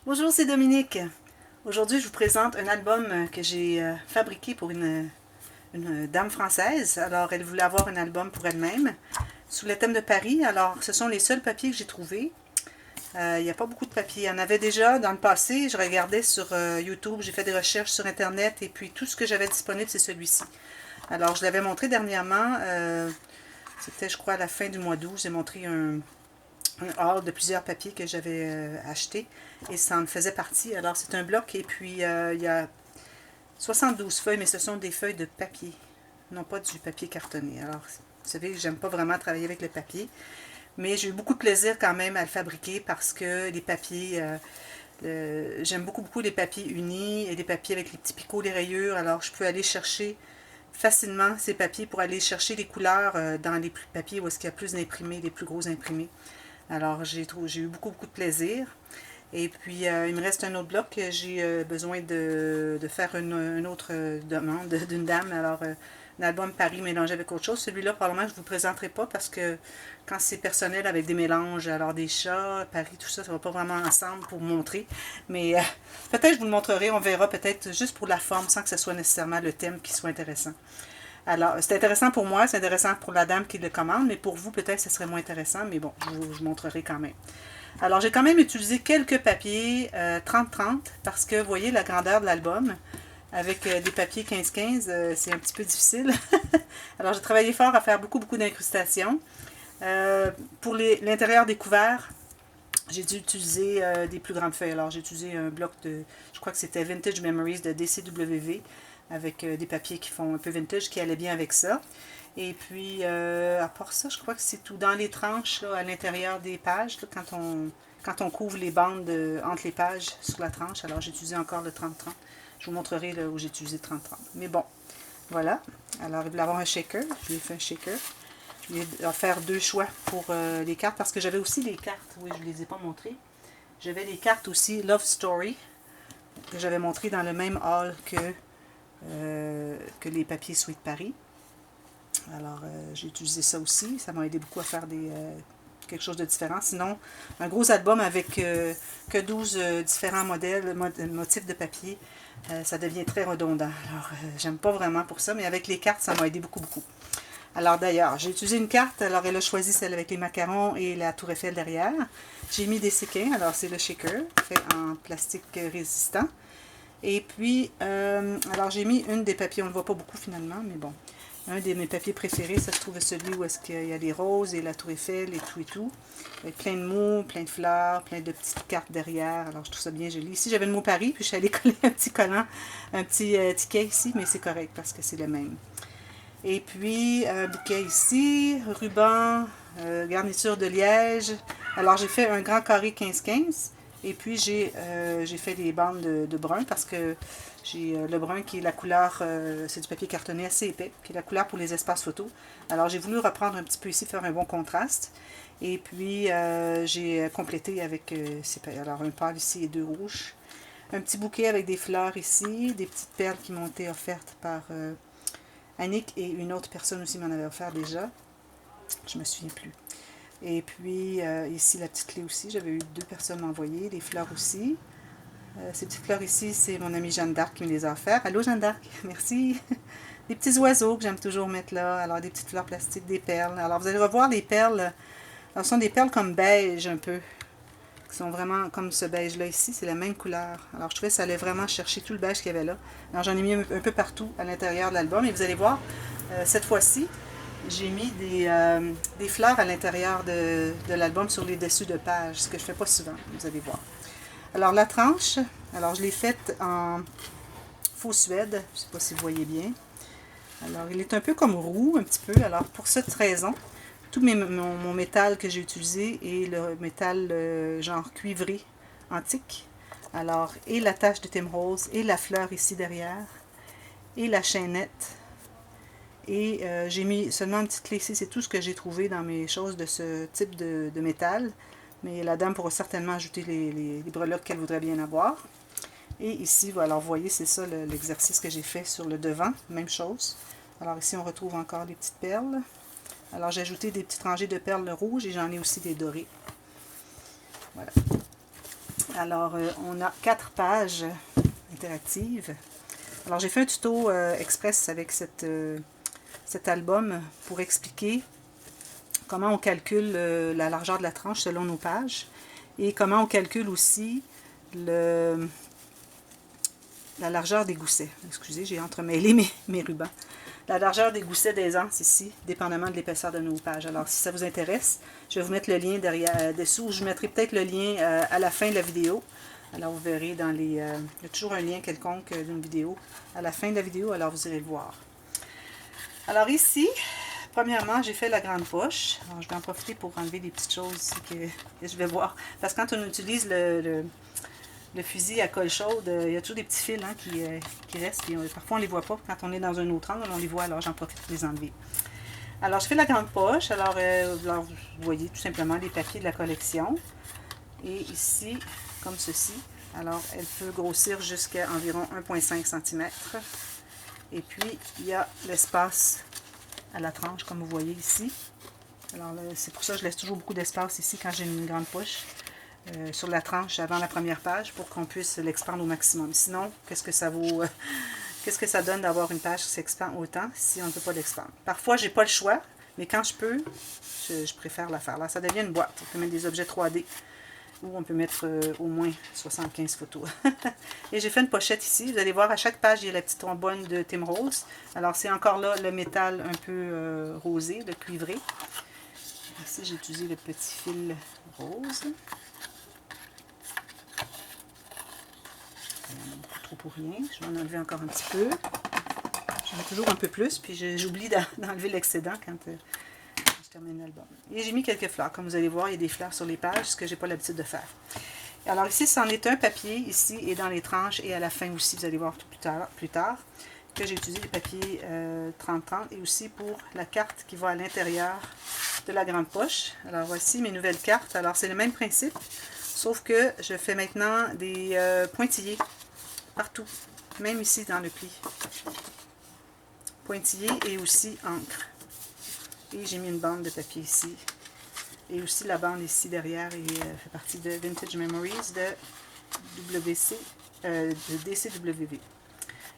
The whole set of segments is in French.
Bonjour, c'est Dominique. Aujourd'hui, je vous présente un album que j'ai fabriqué pour une dame française. Alors, elle voulait avoir un album pour elle-même sous le thème de Paris. Alors, ce sont les seuls papiers que j'ai trouvés. Il n'y a pas beaucoup de papiers. Il y en avait déjà dans le passé. Je regardais sur YouTube, j'ai fait des recherches sur Internet et puis tout ce que j'avais disponible, c'est celui-ci. Alors, je l'avais montré dernièrement. C'était, je crois, à la fin du mois d'août. J'ai montré un haul de plusieurs papiers que j'avais achetés et ça en faisait partie. Alors, c'est un bloc et puis il y a 72 feuilles, mais ce sont des feuilles de papier, non pas du papier cartonné. Alors, vous savez, j'aime pas vraiment travailler avec le papier, mais j'ai eu beaucoup de plaisir quand même à le fabriquer parce que les papiers, j'aime beaucoup les papiers unis et les papiers avec les petits picots, les rayures. Alors, je peux aller chercher facilement ces papiers pour aller chercher les couleurs dans les papiers où est-ce qu'il y a plus d'imprimés, les plus gros imprimés. Alors, j'ai eu beaucoup de plaisir. Et puis, il me reste un autre bloc que j'ai besoin de faire une autre demande d'une dame. Alors, un album Paris mélangé avec autre chose. Celui-là, probablement, je ne vous le présenterai pas parce que quand c'est personnel avec des mélanges, alors des chats, Paris, tout ça, ça ne va pas vraiment ensemble pour vous montrer. Mais peut-être je vous le montrerai, on verra peut-être juste pour la forme, sans que ce soit nécessairement le thème qui soit intéressant. Alors, c'est intéressant pour moi, c'est intéressant pour la dame qui le commande, mais pour vous, peut-être, ce serait moins intéressant, mais bon, je vous montrerai quand même. Alors, j'ai quand même utilisé quelques papiers 30-30, parce que, vous voyez, la grandeur de l'album, avec des papiers 15-15, c'est un petit peu difficile. Alors, j'ai travaillé fort à faire beaucoup d'incrustations. Pour l'intérieur des couverts, j'ai dû utiliser des plus grandes feuilles. Alors, j'ai utilisé un bloc de, je crois que c'était Vintage Memories de DCW, avec des papiers qui font un peu vintage, qui allaient bien avec ça. Et puis, à part ça, je crois que c'est tout. Dans les tranches, là, à l'intérieur des pages, là, quand on couvre les bandes entre les pages sur la tranche, alors j'ai utilisé encore le 30-30. Je vous montrerai là, où j'ai utilisé 30-30. Mais bon, voilà. Alors, il voulait avoir un shaker. Je lui ai fait un shaker. Je lui ai offert deux choix pour les cartes, parce que j'avais aussi les cartes. Oui, je ne les ai pas montrées. J'avais les cartes aussi Love Story, que j'avais montré dans le même haul que les papiers Sweet Paris. Alors, j'ai utilisé ça aussi. Ça m'a aidé beaucoup à faire quelque chose de différent. Sinon, un gros album avec que 12 différents motifs de papier, ça devient très redondant. Alors, j'aime pas vraiment pour ça, mais avec les cartes, ça m'a aidé beaucoup. Alors d'ailleurs, j'ai utilisé une carte. Alors, elle a choisi celle avec les macarons et la tour Eiffel derrière. J'ai mis des séquins. Alors, c'est le shaker, fait en plastique résistant. Et puis, alors j'ai mis une des papiers, on ne le voit pas beaucoup finalement, mais bon. Un de mes papiers préférés, ça se trouve celui où est-ce qu'il y a les roses et la tour Eiffel et tout. Avec plein de mots, plein de fleurs, plein de petites cartes derrière. Alors je trouve ça bien joli. Ici j'avais le mot Paris, puis je suis allée coller un petit collant, un petit ticket ici, mais c'est correct parce que c'est le même. Et puis un bouquet ici, ruban, garniture de liège. Alors j'ai fait un grand carré 15-15. Et puis j'ai fait des bandes de brun parce que j'ai le brun qui est la couleur, c'est du papier cartonné assez épais, qui est la couleur pour les espaces photos. Alors j'ai voulu reprendre un petit peu ici, faire un bon contraste. Et puis j'ai complété avec, alors un pâle ici et deux rouges. Un petit bouquet avec des fleurs ici, des petites perles qui m'ont été offertes par Annick et une autre personne aussi m'en avait offert déjà. Je me souviens plus. Et puis ici la petite clé aussi, j'avais eu deux personnes m'envoyer, des fleurs aussi. Ces petites fleurs ici, c'est mon amie Jeanne d'Arc qui me les a offertes. Allô Jeanne d'Arc, merci. Des petits oiseaux que j'aime toujours mettre là. Alors des petites fleurs plastiques, des perles. Alors vous allez revoir les perles. Alors, ce sont des perles comme beige un peu. Qui sont vraiment comme ce beige là ici, c'est la même couleur. Alors je trouvais que ça allait vraiment chercher tout le beige qu'il y avait là. Alors j'en ai mis un peu partout à l'intérieur de l'album. Et vous allez voir, cette fois-ci, j'ai mis des fleurs à l'intérieur de l'album sur les dessus de page, ce que je ne fais pas souvent, vous allez voir. Alors la tranche, alors je l'ai faite en faux suède, je ne sais pas si vous voyez bien. Alors il est un peu comme roux un petit peu, alors pour cette raison, tout mon métal que j'ai utilisé est le métal genre cuivré antique. Alors, et la tache de Tim Holtz, et la fleur ici derrière, et la chaînette. Et j'ai mis seulement une petite clé ici, c'est tout ce que j'ai trouvé dans mes choses de ce type de métal. Mais la dame pourra certainement ajouter les breloques qu'elle voudrait bien avoir. Et ici, alors vous voyez, c'est ça l'exercice que j'ai fait sur le devant, même chose. Alors ici, on retrouve encore des petites perles. Alors j'ai ajouté des petites rangées de perles rouges et j'en ai aussi des dorées. Voilà. Alors, on a 4 pages interactives. Alors, j'ai fait un tuto express avec cet album pour expliquer comment on calcule la largeur de la tranche selon nos pages et comment on calcule aussi la largeur des goussets. Excusez, j'ai entremêlé mes rubans. La largeur des goussets d'aisance ici, dépendamment de l'épaisseur de nos pages. Alors, si ça vous intéresse, je vais vous mettre le lien derrière, dessous. Je mettrai peut-être le lien à la fin de la vidéo. Alors, vous verrez dans les... il y a toujours un lien quelconque d'une vidéo à la fin de la vidéo, alors vous irez le voir. Alors ici, premièrement, j'ai fait la grande poche. Alors, je vais en profiter pour enlever des petites choses ici que je vais voir. Parce que quand on utilise le fusil à colle chaude, il y a toujours des petits fils qui restent. Et parfois, on ne les voit pas. Quand on est dans un autre angle, on les voit. Alors, j'en profite pour les enlever. Alors, je fais la grande poche. Alors, vous voyez tout simplement les papiers de la collection. Et ici, comme ceci. Alors, elle peut grossir jusqu'à environ 1,5 cm. Et puis, il y a l'espace à la tranche, comme vous voyez ici. Alors, c'est pour ça que je laisse toujours beaucoup d'espace ici quand j'ai une grande poche. Sur la tranche avant la première page pour qu'on puisse l'expandre au maximum. Sinon, qu'est-ce que ça vaut, qu'est-ce que ça donne d'avoir une page qui s'expand autant si on ne peut pas l'expandre? Parfois, j'ai pas le choix, mais quand je peux, je préfère la faire. Là, ça devient une boîte. On peut mettre des objets 3D où on peut mettre au moins 75 photos. Et j'ai fait une pochette ici. Vous allez voir, à chaque page, il y a la petite trombone de Tim Rose. Alors, c'est encore là le métal un peu rosé, le cuivré. Ici, j'ai utilisé le petit fil rose. Il y en a beaucoup trop pour rien. Je vais en enlever encore un petit peu. J'en mets toujours un peu plus, puis j'oublie d'enlever l'excédent quand je termine l'album. Et j'ai mis quelques fleurs. Comme vous allez voir, il y a des fleurs sur les pages, ce que je n'ai pas l'habitude de faire. Alors ici, c'en est un papier, ici, et dans les tranches, et à la fin aussi, vous allez voir tout plus tard que j'ai utilisé les papiers 30-30, et aussi pour la carte qui va à l'intérieur de la grande poche. Alors voici mes nouvelles cartes. Alors c'est le même principe, sauf que je fais maintenant des pointillés partout, même ici dans le pli. Pointillés et aussi encre. Et j'ai mis une bande de papier ici. Et aussi la bande ici derrière fait partie de Vintage Memories de DCWV.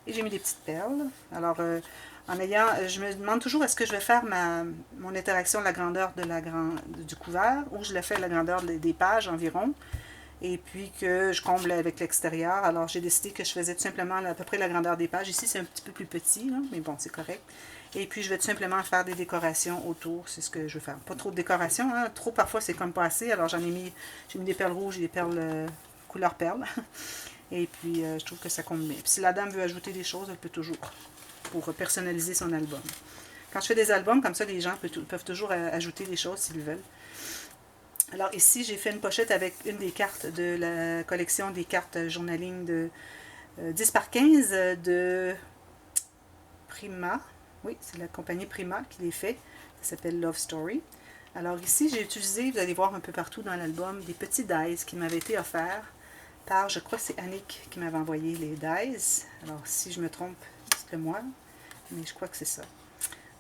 Et j'ai mis des petites perles. Alors, je me demande toujours est-ce que je vais faire mon interaction de la grandeur du couvert ou je le fais à la grandeur des pages environ. Et puis que je comble avec l'extérieur. Alors, j'ai décidé que je faisais tout simplement à peu près la grandeur des pages. Ici, c'est un petit peu plus petit, là, mais bon, c'est correct. Et puis, je vais tout simplement faire des décorations autour. C'est ce que je veux faire. Pas trop de décorations, hein. Trop, parfois, c'est comme pas assez. Alors, j'ai mis des perles rouges et des perles couleur perle. Et puis, je trouve que ça compte bien. Puis, si la dame veut ajouter des choses, elle peut toujours, pour personnaliser son album. Quand je fais des albums, comme ça, les gens peuvent toujours ajouter des choses s'ils veulent. Alors ici, j'ai fait une pochette avec une des cartes de la collection des cartes journaling de 10 par 15 de Prima. Oui, c'est la compagnie Prima qui les fait. Ça s'appelle Love Story. Alors ici, j'ai utilisé, vous allez voir un peu partout dans l'album, des petits dies qui m'avaient été offerts par, je crois que c'est Annick qui m'avait envoyé les dies. Alors si je me trompe, dites-le moi, mais je crois que c'est ça.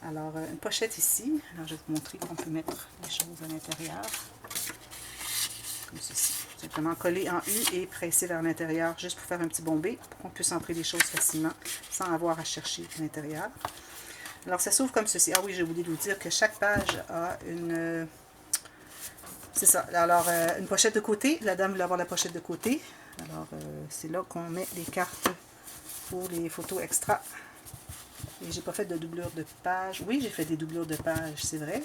Alors, une pochette ici. Alors, je vais vous montrer qu'on peut mettre les choses à l'intérieur. Comme ceci. Simplement coller en U et presser vers l'intérieur juste pour faire un petit bombé, pour qu'on puisse entrer les choses facilement sans avoir à chercher à l'intérieur. Alors, ça s'ouvre comme ceci. Ah oui, j'ai oublié de vous dire que chaque page a une... c'est ça. Alors, une pochette de côté. La dame voulait avoir la pochette de côté. Alors, c'est là qu'on met les cartes pour les photos extra. Et j'ai pas fait de doublure de page. Oui, j'ai fait des doublures de page, c'est vrai.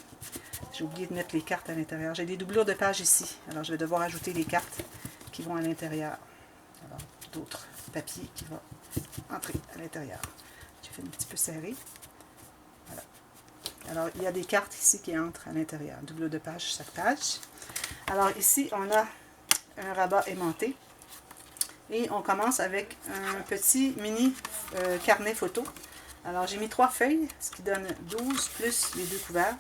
J'ai oublié de mettre les cartes à l'intérieur. J'ai des doublures de page ici. Alors, je vais devoir ajouter les cartes qui vont à l'intérieur. Alors, d'autres papiers qui vont entrer à l'intérieur. J'ai fait un petit peu serré. Voilà. Alors, il y a des cartes ici qui entrent à l'intérieur. Doublure de page, chaque page. Alors, ici, on a un rabat aimanté. Et on commence avec un petit mini carnet photo. Alors, j'ai mis 3 feuilles, ce qui donne 12 plus les 2 couverts.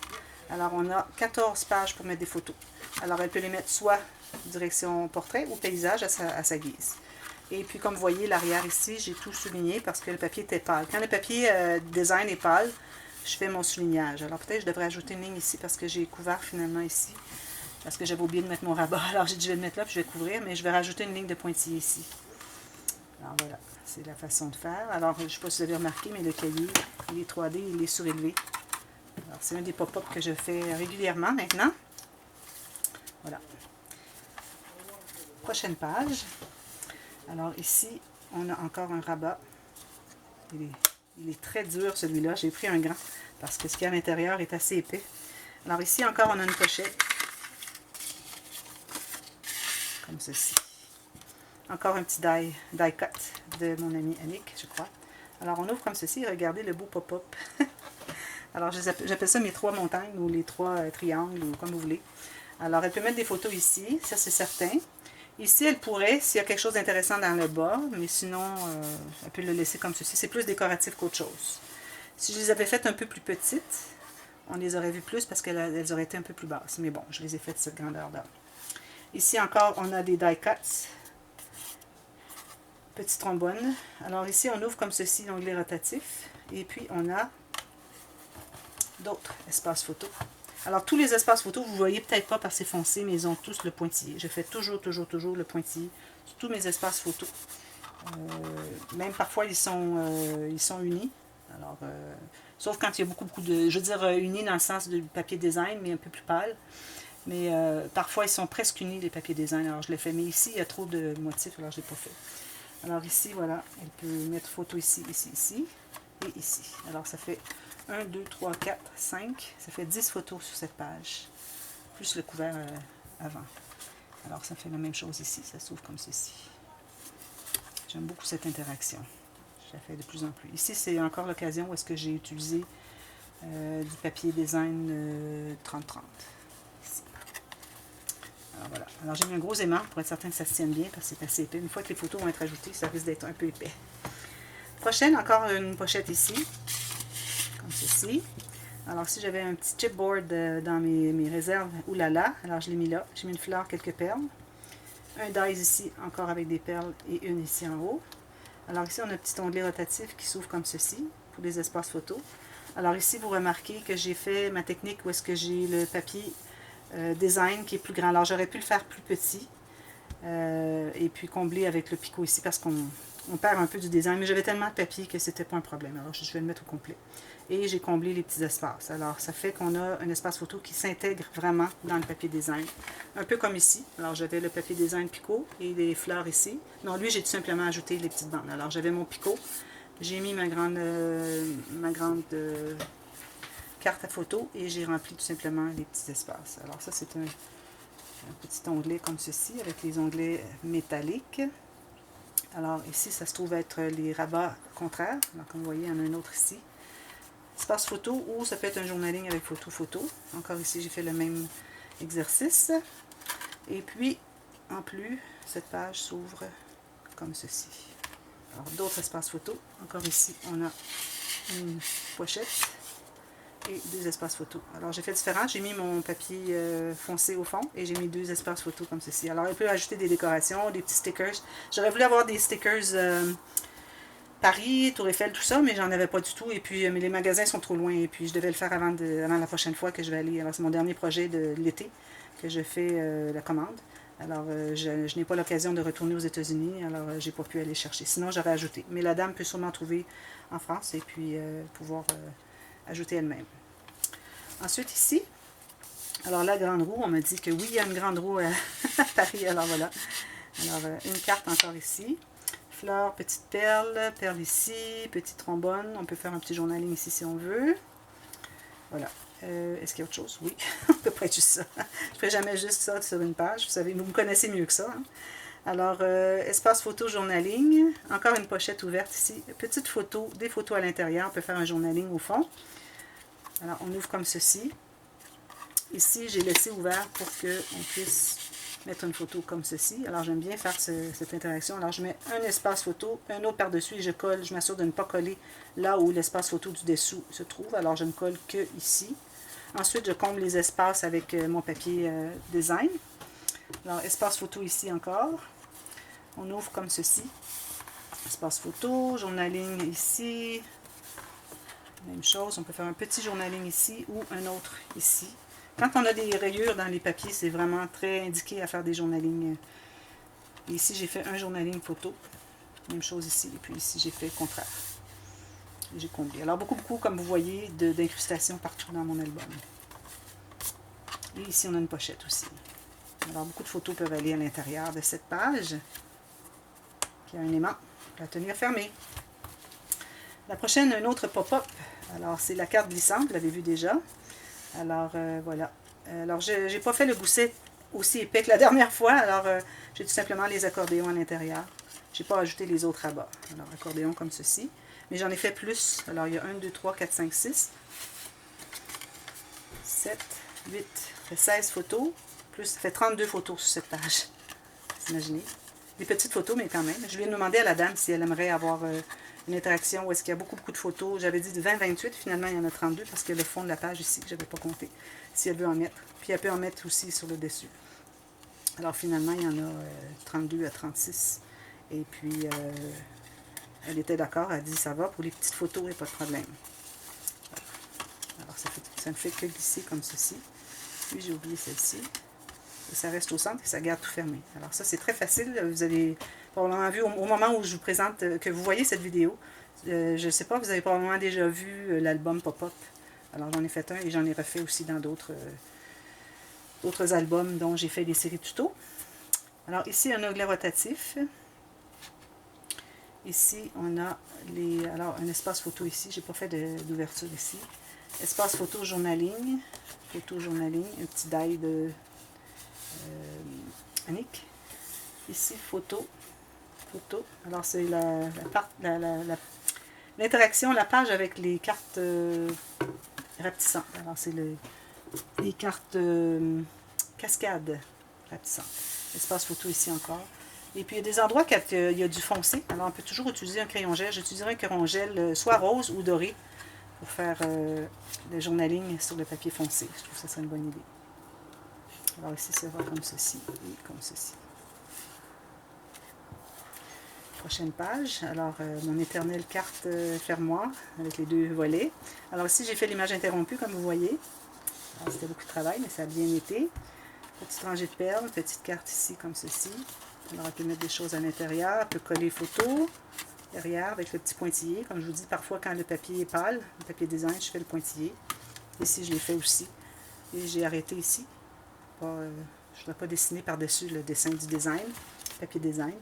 Alors, on a 14 pages pour mettre des photos. Alors, elle peut les mettre soit direction portrait ou paysage à sa guise. Et puis, comme vous voyez, l'arrière ici, j'ai tout souligné parce que le papier était pâle. Quand le papier design est pâle, je fais mon soulignage. Alors, peut-être que je devrais ajouter une ligne ici parce que j'ai couvert finalement ici. parce que j'avais oublié de mettre mon rabat. Alors j'ai dit, je vais le mettre là, puis je vais couvrir, mais je vais rajouter une ligne de pointillés ici. Alors voilà, c'est la façon de faire. Alors, je ne sais pas si vous avez remarqué, mais le cahier, il est 3D, il est surélevé. Alors, c'est un des pop-up que je fais régulièrement maintenant. Voilà. Prochaine page. Alors ici, on a encore un rabat. Il est très dur celui-là. J'ai pris un grand parce que ce qu'il y a à l'intérieur est assez épais. Alors ici encore, on a une pochette. Comme ceci. Encore un petit die cut de mon ami Annick, je crois. Alors on ouvre comme ceci. Regardez le beau pop-up. Alors j'appelle ça mes 3 montagnes ou les 3 triangles ou comme vous voulez. Alors elle peut mettre des photos ici, ça c'est certain. Ici, elle pourrait, s'il y a quelque chose d'intéressant dans le bas, mais sinon, elle peut le laisser comme ceci. C'est plus décoratif qu'autre chose. Si je les avais faites un peu plus petites, on les aurait vues plus parce qu'elles auraient été un peu plus basses. Mais bon, je les ai faites de cette grandeur-là. Ici encore, on a des die cuts. Petit trombone. Alors ici, on ouvre comme ceci l'onglet rotatif. Et puis, on a d'autres espaces photos. Alors, tous les espaces photos, vous ne voyez peut-être pas parce que c'est foncé, mais ils ont tous le pointillé. Je fais toujours le pointillé sur tous mes espaces photos. Même parfois, ils sont unis. Alors, sauf quand il y a beaucoup de... Je veux dire, unis dans le sens du papier design, mais un peu plus pâle. Mais parfois, ils sont presque unis, les papiers design. Alors, je les fais. Mais ici, il y a trop de motifs, alors je ne l'ai pas fait. Alors ici, voilà, elle peut mettre photo ici, ici et ici. Alors, ça fait 1, 2, 3, 4, 5. Ça fait 10 photos sur cette page. Plus le couvert avant. Alors, ça fait la même chose ici. Ça s'ouvre comme ceci. J'aime beaucoup cette interaction. Je la fais de plus en plus. Ici, c'est encore l'occasion où est-ce que j'ai utilisé du papier design 30-30. Ici. Alors, voilà. Alors, j'ai mis un gros aimant pour être certain que ça se tienne bien parce que c'est assez épais. Une fois que les photos vont être ajoutées, ça risque d'être un peu épais. Prochaine, encore une pochette ici. Comme ceci. Alors, si j'avais un petit chipboard dans mes réserves, oulala, alors je l'ai mis là. J'ai mis une fleur, quelques perles. Un dies ici, encore avec des perles, et une ici en haut. Alors ici, on a un petit onglet rotatif qui s'ouvre comme ceci, pour les espaces photos. Alors ici, vous remarquez que j'ai fait ma technique où est-ce que j'ai le papier design qui est plus grand. Alors, j'aurais pu le faire plus petit, et puis combler avec le picot ici, parce qu'on perd un peu du design, mais j'avais tellement de papier que c'était pas un problème. Alors, je vais le mettre au complet. Et j'ai comblé les petits espaces. Alors, ça fait qu'on a un espace photo qui s'intègre vraiment dans le papier design. Un peu comme ici. Alors, j'avais le papier design picot et les fleurs ici. Non, lui, j'ai tout simplement ajouté les petites bandes. Alors, j'avais mon picot. J'ai mis ma grande carte à photo et j'ai rempli tout simplement les petits espaces. Alors, ça, c'est un petit onglet comme ceci avec les onglets métalliques. Alors, ici, ça se trouve être les rabats contraires. Alors, comme vous voyez, il y en a un autre ici. Espace photo ou ça peut être un journaling avec photo. Encore ici, j'ai fait le même exercice. Et puis, en plus, cette page s'ouvre comme ceci. Alors, d'autres espaces photo. Encore ici, on a une pochette et 2 espaces photo. Alors, j'ai fait différent. J'ai mis mon papier foncé au fond et j'ai mis 2 espaces photo comme ceci. Alors, elle peut ajouter des décorations, des petits stickers. J'aurais voulu avoir des stickers... Paris, Tour Eiffel, tout ça, mais j'en avais pas du tout. Et puis, mais les magasins sont trop loin. Et puis, je devais le faire avant la prochaine fois que je vais aller. Alors, c'est mon dernier projet de l'été que je fais la commande. Alors, je n'ai pas l'occasion de retourner aux États-Unis. Alors, j'ai pas pu aller chercher. Sinon, j'aurais ajouté. Mais la dame peut sûrement trouver en France et puis pouvoir ajouter elle-même. Ensuite, ici, alors la grande roue, on m'a dit que oui, il y a une grande roue à Paris. Alors, voilà. Alors, une carte encore ici. Fleurs, petite perle, perle ici, petit trombone. On peut faire un petit journaling ici si on veut. Voilà. Est-ce qu'il y a autre chose? Oui. On ne peut pas être juste ça. Je ne ferai jamais juste ça sur une page. Vous savez, vous me connaissez mieux que ça. Hein? Alors, espace photo, journaling. Encore une pochette ouverte ici. Petite photo, des photos à l'intérieur. On peut faire un journaling au fond. Alors, on ouvre comme ceci. Ici, j'ai laissé ouvert pour qu'on puisse mettre une photo comme ceci. Alors, j'aime bien faire cette interaction. Alors, je mets un espace photo, un autre par-dessus et je colle. Je m'assure de ne pas coller là où l'espace photo du dessous se trouve. Alors, je ne colle que ici. Ensuite, je comble les espaces avec mon papier design. Alors, espace photo ici encore. On ouvre comme ceci. Espace photo, journaling ici. Même chose, on peut faire un petit journaling ici ou un autre ici. Quand on a des rayures dans les papiers, c'est vraiment très indiqué à faire des journaling. Et ici, j'ai fait un journaling photo. Même chose ici. Et puis ici, j'ai fait le contraire. J'ai comblé. Alors, beaucoup, comme vous voyez, d'incrustations partout dans mon album. Et ici, on a une pochette aussi. Alors, beaucoup de photos peuvent aller à l'intérieur de cette page, qui a un aimant pour la tenir fermée. La prochaine, un autre pop-up. Alors, c'est la carte glissante, vous l'avez vu déjà. Alors, voilà. Alors, je n'ai pas fait le gousset aussi épais que la dernière fois. Alors, j'ai tout simplement les accordéons à l'intérieur. Je n'ai pas ajouté les autres rabats. Alors, accordéon comme ceci. Mais j'en ai fait plus. Alors, il y a 1, 2, 3, 4, 5, 6, 7, 8. Ça fait 16 photos. Plus, ça fait 32 photos sur cette page. Vous imaginez? Des petites photos, mais quand même. Je lui ai demandé à la dame si elle aimerait avoir une interaction où est-ce qu'il y a beaucoup de photos. J'avais dit de 20-28, finalement il y en a 32 parce qu'il y a le fond de la page ici que je n'avais pas compté. Si elle veut en mettre. Puis elle peut en mettre aussi sur le dessus. Alors finalement il y en a 32 à 36. Et puis elle était d'accord, elle a dit ça va pour les petites photos, il n'y a pas de problème. Alors ça ne fait que glisser comme ceci. Puis j'ai oublié celle-ci. Et ça reste au centre et ça garde tout fermé. Alors ça, c'est très facile. Vous avez probablement vu au moment où je vous présente, que vous voyez cette vidéo. Je ne sais pas, vous avez probablement déjà vu l'album Pop-Up. Alors j'en ai fait un et j'en ai refait aussi dans d'autres albums dont j'ai fait des séries tutos. Alors ici, un onglet rotatif. Ici, on a un espace photo ici. J'ai pas fait d'ouverture ici. Espace photo journaling. Photo journaling. Un petit die de Annick. Ici, photo. Alors, c'est l'interaction, la page avec les cartes rapetissantes. Alors, c'est les cartes cascades rapetissantes. Espace photo ici encore. Et puis, il y a des endroits où il y a du foncé. Alors, on peut toujours utiliser un crayon gel. J'utiliserai un crayon gel soit rose ou doré pour faire le journaling sur le papier foncé. Je trouve que ça serait une bonne idée. Alors ici, ça va comme ceci et comme ceci. Prochaine page. Alors, mon éternelle carte fermoir avec les deux volets. Alors ici, j'ai fait l'image interrompue, comme vous voyez. C'était beaucoup de travail, mais ça a bien été. Petite rangée de perles, petite carte ici, comme ceci. Alors, on peut mettre des choses à l'intérieur. On peut coller photos derrière avec le petit pointillé. Comme je vous dis, parfois, quand le papier est pâle, le papier design, je fais le pointillé. Ici, je l'ai fait aussi. Et j'ai arrêté ici. Je ne dois pas dessiner par-dessus le dessin du design, papier design.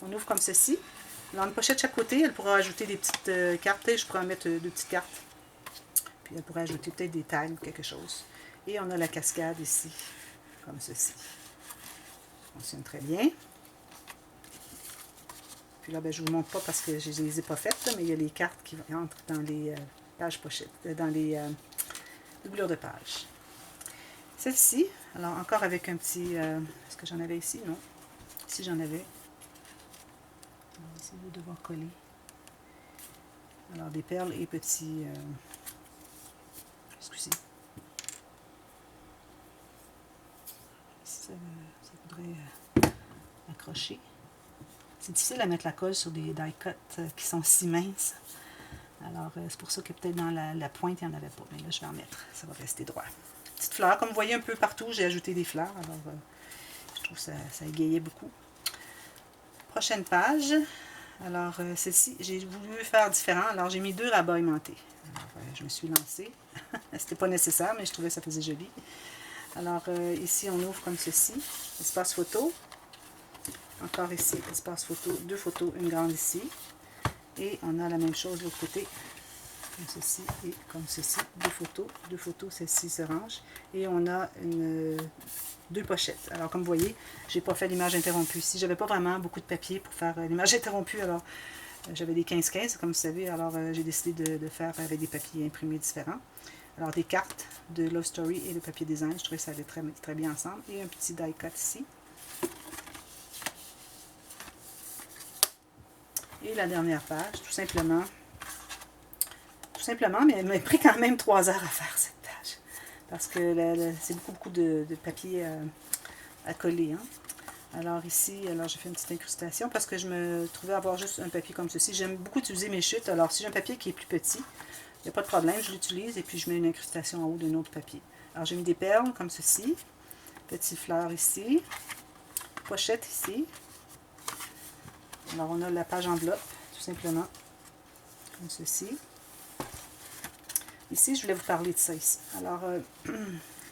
On ouvre comme ceci. Dans une pochette de chaque côté, elle pourra ajouter des petites cartes. Je pourrais en mettre deux petites cartes. Puis elle pourrait ajouter peut-être des tags ou quelque chose. Et on a la cascade ici, comme ceci. Ça fonctionne très bien. Puis là, ben, je ne vous montre pas parce que je ne les ai pas faites, mais il y a les cartes qui entrent dans les pages pochettes, dans les doublures de pages. Celle-ci, alors encore avec un petit... est-ce que j'en avais ici? Non. Ici, j'en avais. On va essayer de devoir coller. Alors, des perles et petits... excusez. Ça voudrait accrocher. C'est difficile à mettre la colle sur des die-cuts qui sont si minces. Alors, c'est pour ça que peut-être dans la pointe, il n'y en avait pas. Mais là, je vais en mettre. Ça va rester droit. Petites fleurs. Comme vous voyez un peu partout, j'ai ajouté des fleurs. Alors, je trouve que ça égayait beaucoup. Prochaine page. Alors, celle-ci, j'ai voulu faire différent. Alors, j'ai mis 2 rabats aimantés. Alors, je me suis lancée. C'était pas nécessaire, mais je trouvais que ça faisait joli. Alors, ici, on ouvre comme ceci. Espace photo. Encore ici, espace photo. 2 photos, une grande ici. Et on a la même chose de l'autre côté. Comme ceci et comme ceci. 2 photos, celle-ci se range. Et on a 2 pochettes. Alors, comme vous voyez, j'ai pas fait l'image interrompue ici. J'avais pas vraiment beaucoup de papier pour faire l'image interrompue. Alors, j'avais des 15-15, comme vous savez. Alors, j'ai décidé de faire avec des papiers imprimés différents. Alors, des cartes de Love Story et de papier design. Je trouvais que ça allait très, très bien ensemble. Et un petit die cut ici. Et la dernière page, tout simplement, mais elle m'a pris quand même 3 heures à faire cette page. Parce que c'est beaucoup de papier à coller. Hein. Alors ici, j'ai fait une petite incrustation parce que je me trouvais avoir juste un papier comme ceci. J'aime beaucoup utiliser mes chutes. Alors si j'ai un papier qui est plus petit, il n'y a pas de problème, je l'utilise et puis je mets une incrustation en haut d'un autre papier. Alors, j'ai mis des perles comme ceci. Petite fleur ici. Pochette ici. Alors, on a la page enveloppe, tout simplement. Comme ceci. Ici, je voulais vous parler de ça ici. Alors,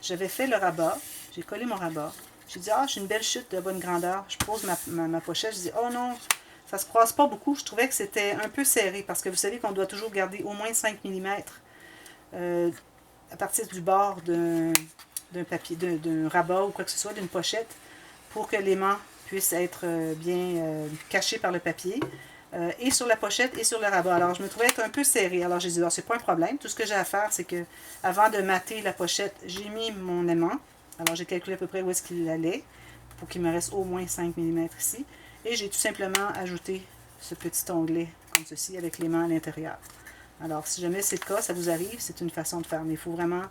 j'avais fait le rabat. J'ai collé mon rabat. J'ai dit, ah, j'ai une belle chute de bonne grandeur. Je pose ma pochette. Je dis, oh non, ça se croise pas beaucoup. Je trouvais que c'était un peu serré parce que vous savez qu'on doit toujours garder au moins 5 mm à partir du bord d'un papier, d'un rabat ou quoi que ce soit, d'une pochette, pour que l'aimant puisse être bien caché par le papier. Et sur la pochette et sur le rabat. Alors, je me trouvais être un peu serré. Alors, j'ai dit, c'est pas un problème. Tout ce que j'ai à faire, c'est que avant de mater la pochette, j'ai mis mon aimant. Alors, j'ai calculé à peu près où est-ce qu'il allait pour qu'il me reste au moins 5 mm ici. Et j'ai tout simplement ajouté ce petit onglet comme ceci avec l'aimant à l'intérieur. Alors, si jamais c'est le cas, ça vous arrive, c'est une façon de faire. Mais il faut vraiment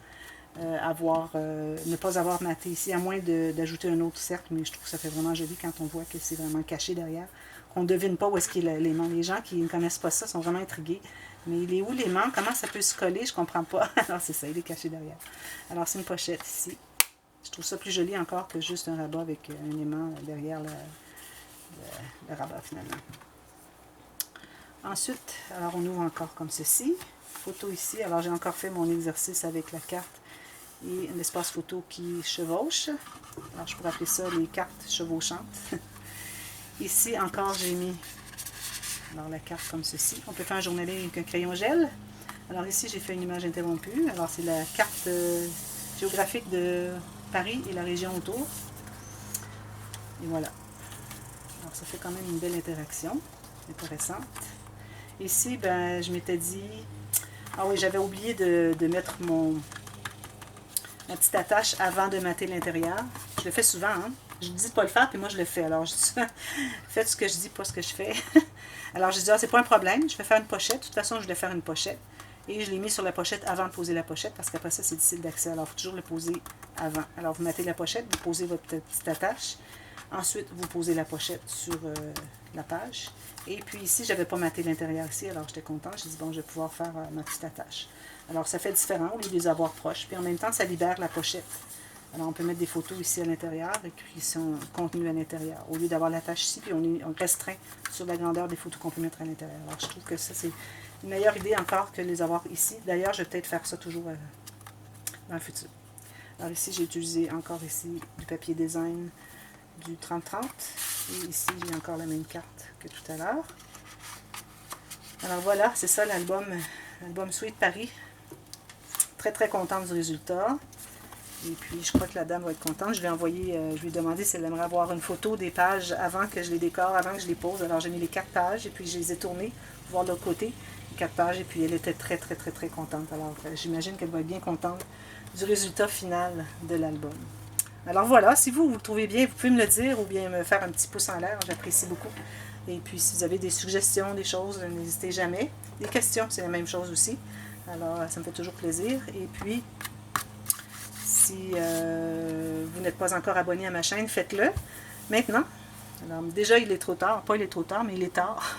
ne pas avoir maté ici, à moins d'ajouter un autre cercle. Mais je trouve que ça fait vraiment joli quand on voit que c'est vraiment caché derrière. On ne devine pas où est-ce qu'il est l'aimant. Les gens qui ne connaissent pas ça sont vraiment intrigués. Mais il est où l'aimant? Comment ça peut se coller? Je ne comprends pas. Alors, c'est ça, il est caché derrière. Alors, c'est une pochette ici. Je trouve ça plus joli encore que juste un rabat avec un aimant derrière le rabat, finalement. Ensuite, alors, on ouvre encore comme ceci. Photo ici. Alors, j'ai encore fait mon exercice avec la carte et l'espace photo qui chevauche. Alors, je pourrais appeler ça les cartes chevauchantes. Ici, encore, j'ai mis alors, la carte comme ceci. On peut faire un journaling avec un crayon gel. Alors, ici, j'ai fait une image interrompue. Alors, c'est la carte géographique de Paris et la région autour. Et voilà. Alors, ça fait quand même une belle interaction. Intéressante. Ici, ben, je m'étais dit... Ah oui, j'avais oublié de mettre ma petite attache avant de mater l'intérieur. Je le fais souvent, hein. Je dis de pas le faire, puis moi je le fais. Alors, je dis, faites ce que je dis, pas ce que je fais. Alors, je dis, ah, c'est pas un problème, je vais faire une pochette. De toute façon, je voulais faire une pochette. Et je l'ai mis sur la pochette avant de poser la pochette, parce qu'après ça, c'est difficile d'accès. Alors, il faut toujours le poser avant. Alors, vous mettez la pochette, vous posez votre petite attache. Ensuite, vous posez la pochette sur la page. Et puis ici, je n'avais pas maté l'intérieur ici, alors j'étais contente. J'ai dit, bon, je vais pouvoir faire ma petite attache. Alors, ça fait différent au lieu de les avoir proches. Puis en même temps, ça libère la pochette. Alors, on peut mettre des photos ici à l'intérieur et qui sont contenues à l'intérieur. Au lieu d'avoir l'attache ici, puis on restreint sur la grandeur des photos qu'on peut mettre à l'intérieur. Alors, je trouve que ça, c'est une meilleure idée encore que de les avoir ici. D'ailleurs, je vais peut-être faire ça toujours dans le futur. Alors, ici, j'ai utilisé encore ici du papier design du 30-30. Et ici, j'ai encore la même carte que tout à l'heure. Alors, voilà, c'est ça l'album Sweet Paris. Très, très contente du résultat. Et puis, je crois que la dame va être contente. Je vais lui demander si elle aimerait avoir une photo des pages avant que je les décore, avant que je les pose. Alors, j'ai mis les 4 pages et puis je les ai tournées pour voir de l'autre côté. Les 4 pages et puis elle était très, très, très, très contente. Alors, j'imagine qu'elle va être bien contente du résultat final de l'album. Alors voilà, si vous le trouvez bien, vous pouvez me le dire ou bien me faire un petit pouce en l'air. J'apprécie beaucoup. Et puis, si vous avez des suggestions, des choses, n'hésitez jamais. Des questions, c'est la même chose aussi. Alors, ça me fait toujours plaisir. Et puis... Si vous n'êtes pas encore abonné à ma chaîne, faites-le maintenant. Alors, déjà, il est trop tard. Pas il est trop tard, mais il est tard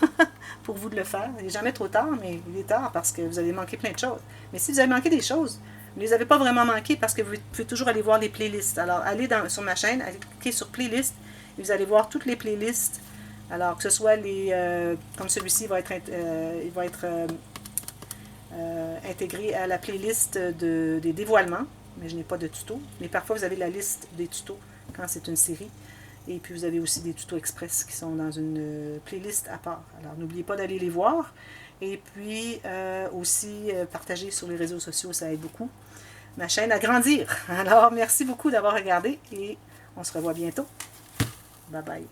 pour vous de le faire. Il n'est jamais trop tard, mais il est tard parce que vous avez manqué plein de choses. Mais si vous avez manqué des choses, vous ne les avez pas vraiment manquées parce que vous pouvez toujours aller voir les playlists. Alors, allez sur ma chaîne, allez cliquer sur Playlist et vous allez voir toutes les playlists. Alors, que ce soit comme celui-ci va être intégré à la playlist des dévoilements. Mais je n'ai pas de tuto. Mais parfois, vous avez la liste des tutos quand c'est une série. Et puis, vous avez aussi des tutos express qui sont dans une playlist à part. Alors, n'oubliez pas d'aller les voir. Et puis, aussi, partager sur les réseaux sociaux, ça aide beaucoup ma chaîne à grandir. Alors, merci beaucoup d'avoir regardé et on se revoit bientôt. Bye bye.